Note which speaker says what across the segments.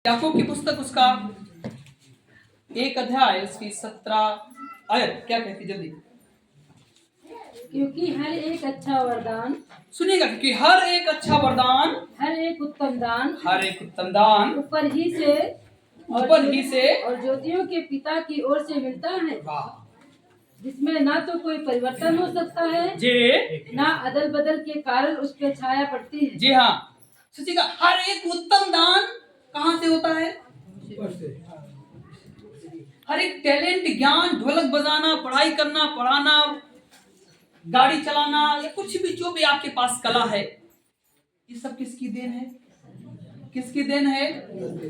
Speaker 1: याकूब की पुस्तक उसका 1 अध्याय उसकी 17 आयत क्या कहती जल्दी।
Speaker 2: क्योंकि हर एक अच्छा वरदान,
Speaker 1: सुनिएगा, क्योंकि हर एक अच्छा वरदान,
Speaker 2: हर एक उत्तम
Speaker 1: दान
Speaker 2: ऊपर ही से और ज्योतियों के पिता की ओर से मिलता है, जिसमें ना तो कोई परिवर्तन हो सकता है
Speaker 1: जी,
Speaker 2: ना अदल बदल के कारण उस पर छाया पड़ती है।
Speaker 1: जी हाँ, सोचिएगा, हर एक उत्तम दान कहाँ से होता है? हर एक टैलेंट, ज्ञान, ढोलक बजाना, पढ़ाई करना, पढ़ाना, गाड़ी चलाना या कुछ भी जो भी आपके पास कला है, ये सब किसकी देन है? किसकी देन है?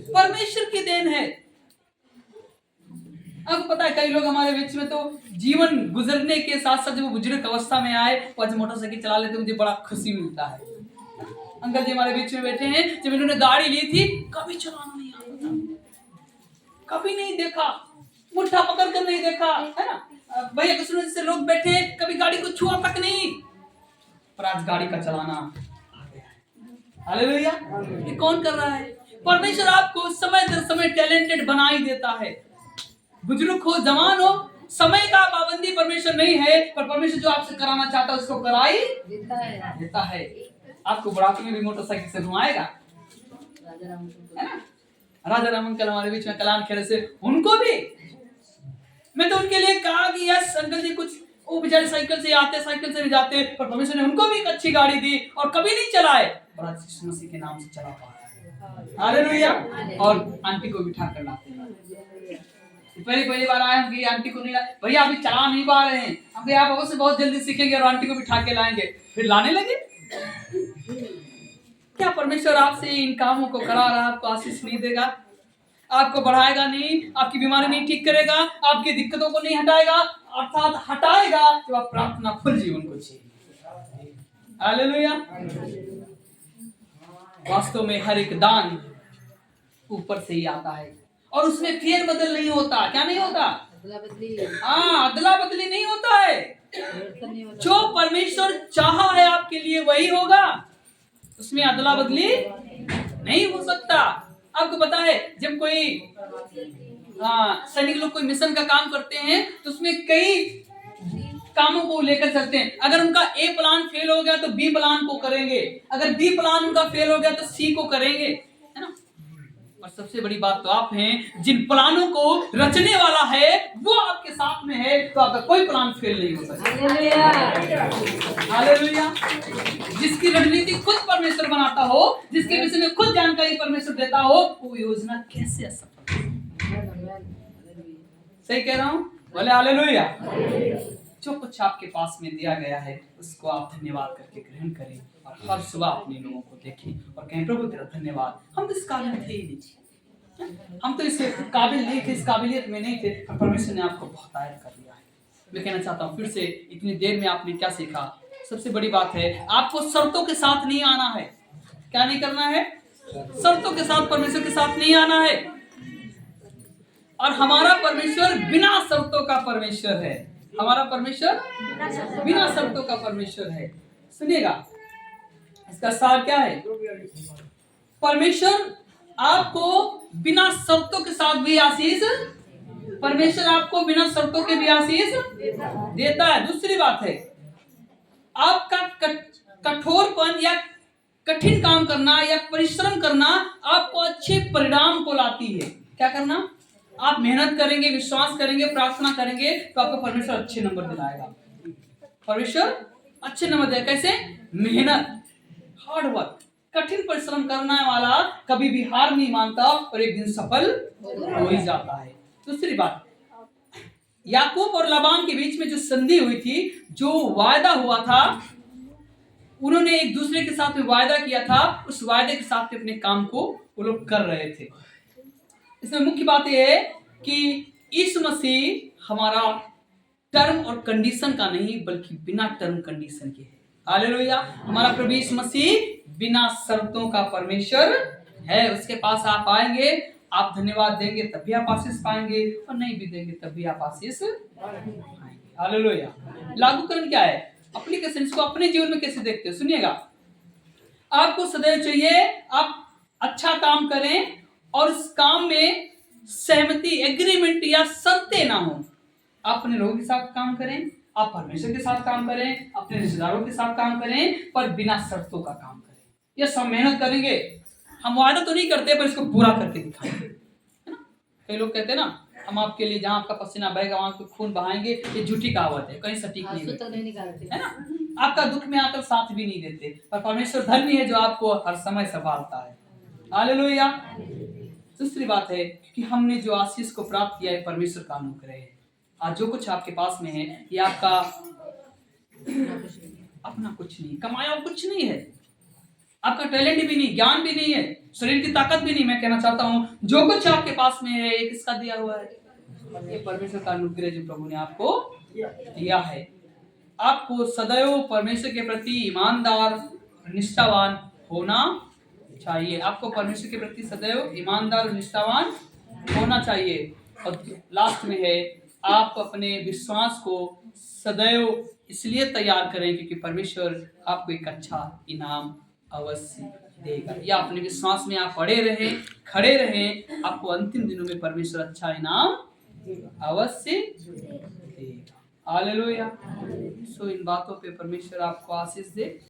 Speaker 1: परमेश्वर की देन है। अब पता है कई लोग हमारे बीच में तो जीवन गुजरने के साथ साथ जब वो बुजुर्ग अवस्था में आए, वो आज मोटरसाइकिल चला लेते, मुझे बड़ा खुशी मिलता है। अंकल जी हमारे बीच में बैठे हैं, जब इन्होंने गाड़ी ली थी कभी चलाना नहीं आता था, कभी नहीं देखा, मुट्ठा पकड़ कर नहीं देखा, है ना भैया, किसी से लोग बैठे कभी गाड़ी को छुआ तक नहीं, पर आज गाड़ी का चलाना आ गया है। हालेलुया। ये कौन कर रहा है? परमेश्वर आपको समय दर समय टैलेंटेड बना ही देता है। बुजुर्ग हो, जवान हो, समय का पाबंदी परमेश्वर नहीं है, पर परमेश्वर जो आपसे कराना चाहता है उसको कराई देता है। आपको बुढ़ापे में भी मोटरसाइकिल से घुमाएगा, है ना। राजा राम अंकल हमारे बीच में कलाम खेले से, उनको भी मैं तो उनके लिए कहा कि यस अंकल जी, कुछ वो बेचारे साइकिल से आते, साइकिल से नहीं जाते, पर परमेश्वर ने उनको भी एक अच्छी गाड़ी दी और कभी नहीं चलाए, और आज यीशु मसीह के नाम से चला पा रहा है। हालेलुया। और आंटी को बिठा कर लाते हैं। पहली बार आए हम, आंटी को नहीं लाए, भैया अभी चला नहीं पा रहे हैं, हम आप अवश्य बहुत जल्दी सीखेंगे और आंटी को बिठा के लाएंगे, फिर लाने लगे। क्या परमेश्वर आपसे इन कामों को करा रहा, आपको आशीष नहीं देगा? आपको बढ़ाएगा नहीं, आपकी बीमारी नहीं ठीक करेगा, आपकी दिक्कतों को नहीं हटाएगा, अर्थात हटाएगा जब आप प्रार्थना फुल जीवन को जिए। हालेलुया। वास्तव में हर एक दान ऊपर से ही आता है और उसमें फेर बदल नहीं होता। क्या नहीं होता? अदला बदली नहीं होता है। जो परमेश्वर चाहा है आपके लिए वही होगा, उसमें अदला बदली नहीं हो सकता। आपको पता है जब कोई सैनिक लोग कोई मिशन का काम करते हैं तो उसमें कई कामों को लेकर चलते हैं। अगर उनका ए प्लान फेल हो गया तो बी प्लान को करेंगे, अगर बी प्लान उनका फेल हो गया तो सी को करेंगे, है ना। और सबसे बड़ी बात तो आप हैं, जिन प्लानों को रचने वाला है वो आपके साथ में है, तो आपका कोई प्लान फेल नहीं हो सकता। हालेलुया। जिसकी रणनीति खुद परमेश्वर बनाता हो, जिसके विषय में खुद जानकारी परमेश्वर देता हो, वो योजना कैसे असफल? सही कह रहा हूं? बोले हालेलुया। जो कुछ आपके पास में दिया गया है उसको आप धन्यवाद करके ग्रहण करें और हर सुबह अपने लोगों को देखें और कहें प्रभु तेरा धन्यवाद, हम तो इस काबिल थे ही नहीं, हम तो इस काबिल नहीं थे, इस काबिलियत में नहीं थे, पर परमेश्वर ने आपको बहुत आयर कर दिया है। मैं कहना चाहता हूँ फिर से, इतनी देर में आपने क्या सीखा? सबसे बड़ी बात है आपको शर्तों के साथ नहीं आना है। क्या नहीं करना है? शर्तों के साथ, परमेश्वर के साथ नहीं आना है। और हमारा परमेश्वर बिना शर्तों का परमेश्वर है। हमारा परमेश्वर बिना शर्तों का परमेश्वर है। सुनिएगा, इसका सार क्या है? परमेश्वर आपको बिना शर्तों के साथ भी आशीष, परमेश्वर आपको बिना शर्तों के भी आशीष देता है। दूसरी बात है, आपका कठोरपन या कठिन काम करना या परिश्रम करना आपको अच्छे परिणाम को लाती है। क्या करना? आप मेहनत करेंगे, विश्वास करेंगे, प्रार्थना करेंगे तो आपको परमेश्वर अच्छे नंबर दिलाएगा। परमेश्वर अच्छे नंबर देगा। कैसे? मेहनत, हार्ड वर्क, कठिन परिश्रम करने वाला कभी भी हार नहीं मानता और एक दिन सफल हो ही जाता है। दूसरी बात, याकूब और लाबान के बीच में जो संधि हुई थी, जो वायदा हुआ था, उन्होंने एक दूसरे के साथ में वायदा किया था, उस वायदे के साथ अपने काम को वो लोग कर रहे थे। इसमें मुख्य बात यह है कि यीशु मसीह हमारा टर्म और कंडीशन का नहीं बल्कि बिना टर्म कंडीशन के है। हालेलुया। हमारा प्रभु यीशु मसीह बिना शर्तों का परमेश्वर है। उसके पास आप आएंगे, आप धन्यवाद देंगे तब भी आप आशीष पाएंगे और नहीं भी देंगे तब भी आप आशीष पाएंगे। हालेलुया। लागूकरण क्या है? एप्लीकेशन, इसको अपने जीवन में कैसे देखते हो? सुनिएगा, आपको सदैव चाहिए आप अच्छा काम करें और उस काम में सहमति, एग्रीमेंट या शर्तें ना हो। आप अपने लोगों के साथ काम करें, आप परमेश्वर के साथ काम करें, अपने रिश्तेदारों के साथ काम करें, पर बिना शर्तों का काम करें। ये सब मेहनत करेंगे, हम वादा तो नहीं करते पर इसको पूरा करके दिखाएंगे, है ना। कई लोग कहते हैं ना, हम आपके लिए जहाँ आपका पसीना बहेगा वहां खून बहाएंगे, ये झूठी कहावत है, कहीं सटीक नहीं है, है ना। आपका दुख में आकर साथ भी नहीं देते, पर परमेश्वर धन्य है जो आपको हर समय संभालता है। हालेलुया। दूसरी बात है कि हमने जो आशीष को प्राप्त किया है परमेश्वर का अनुग्रह है। आज जो कुछ आपके पास में है ये आपका अपना कुछ नहीं, कमाया हुआ कुछ नहीं है, आपका टैलेंट भी नहीं, ज्ञान भी नहीं है, शरीर की ताकत भी नहीं। मैं कहना चाहता हूँ जो कुछ आपके पास में है ये किसका दिया हुआ है? ये परमेश्वर का अनुग्रह जो प्रभु ने आपको दिया है। आपको सदैव परमेश्वर के प्रति ईमानदार, निष्ठावान होना चाहिए। आपको परमेश्वर के प्रति सदैव ईमानदार और निष्ठावान होना चाहिए। और लास्ट में है, आप अपने विश्वास को सदैव इसलिए तैयार करें क्योंकि परमेश्वर आपको एक अच्छा इनाम अवश्य देगा। या अपने विश्वास में आप अड़े रहें, खड़े रहें, आपको अंतिम दिनों में परमेश्वर अच्छा इनाम अवश्य देगा। हालेलुया। सो इन बातों पे परमेश्वर आपको आशीष दे।